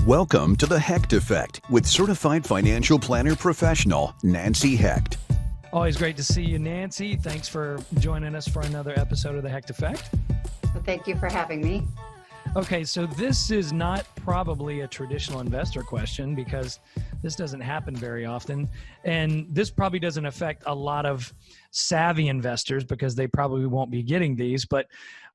Welcome to the Hecht Effect with certified financial planner professional Nancy Hecht. Always great to see you, Nancy. Thanks for joining us for another episode of the Hecht Effect. Well, thank you for having me. Okay, so this is not probably a traditional investor question because this doesn't happen very often. And this probably doesn't affect a lot of savvy investors because they probably won't be getting these. But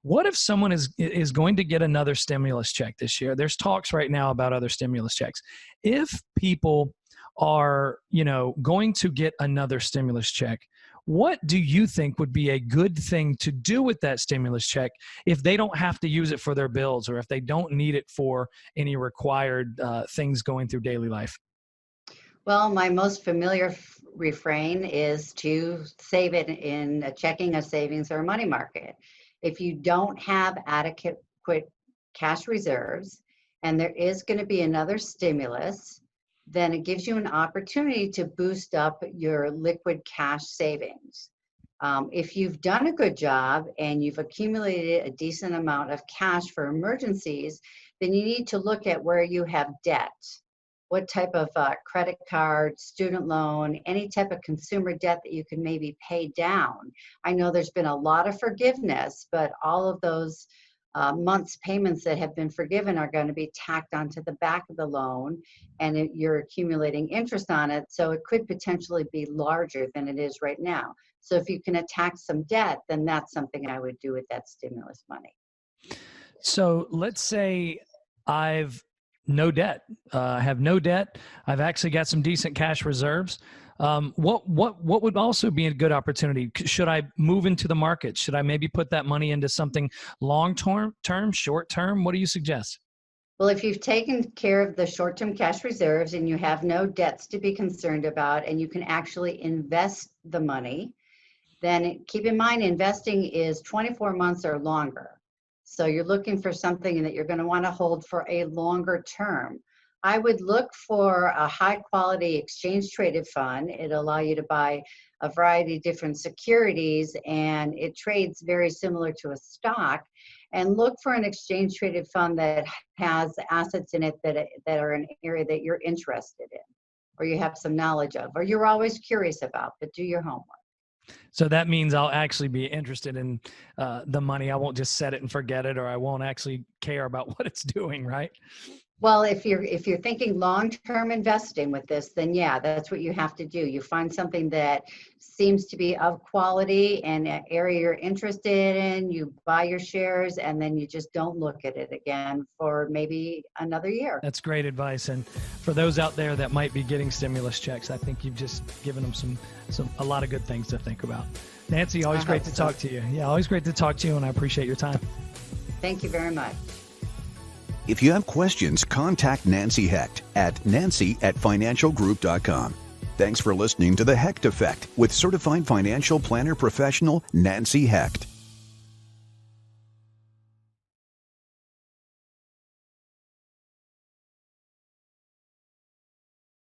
what if someone is going to get another stimulus check this year? There's talks right now about other stimulus checks. If people are, going to get another stimulus check, what do you think would be a good thing to do with that stimulus check if they don't have to use it for their bills or if they don't need it for any required things going through daily life? Well, my most familiar refrain is to save it in a checking, a savings, or a money market. If you don't have adequate cash reserves and there is going to be another stimulus, then it gives you an opportunity to boost up your liquid cash savings. If you've done a good job and you've accumulated a decent amount of cash for emergencies, then you need to look at where you have debt. What type of credit card, student loan, any type of consumer debt that you can maybe pay down. I know there's been a lot of forgiveness, but all of those months payments that have been forgiven are going to be tacked onto the back of the loan, and you're accumulating interest on it, so it could potentially be larger than it is right now. So if you can attack some debt, then that's something I would do with that stimulus money. So let's say I've no debt. I have no debt. I've actually got some decent cash reserves. What would also be a good opportunity? Should I move into the market? Should I maybe put that money into something long-term, short-term? What do you suggest? Well, if you've taken care of the short-term cash reserves and you have no debts to be concerned about, and you can actually invest the money, then keep in mind investing is 24 months or longer. So you're looking for something that you're going to want to hold for a longer term. I would look for a high quality exchange traded fund. It'll allow you to buy a variety of different securities, and it trades very similar to a stock. And look for an exchange traded fund that has assets in it that are an area that you're interested in, or you have some knowledge of, or you're always curious about, but do your homework. So that means I'll actually be interested in the money. I won't just set it and forget it, or I won't actually care about what it's doing, right? Well, if you're thinking long-term investing with this, then yeah, that's what you have to do. You find something that seems to be of quality and an area you're interested in, you buy your shares, and then you just don't look at it again for maybe another year. That's great advice. And for those out there that might be getting stimulus checks, I think you've just given them a lot of good things to think about. Nancy, always great to talk to you. Yeah, always great to talk to you, and I appreciate your time. Thank you very much. If you have questions, contact Nancy Hecht at nancy@financialgroup.com. Thanks for listening to the Hecht Effect with certified financial planner professional Nancy Hecht.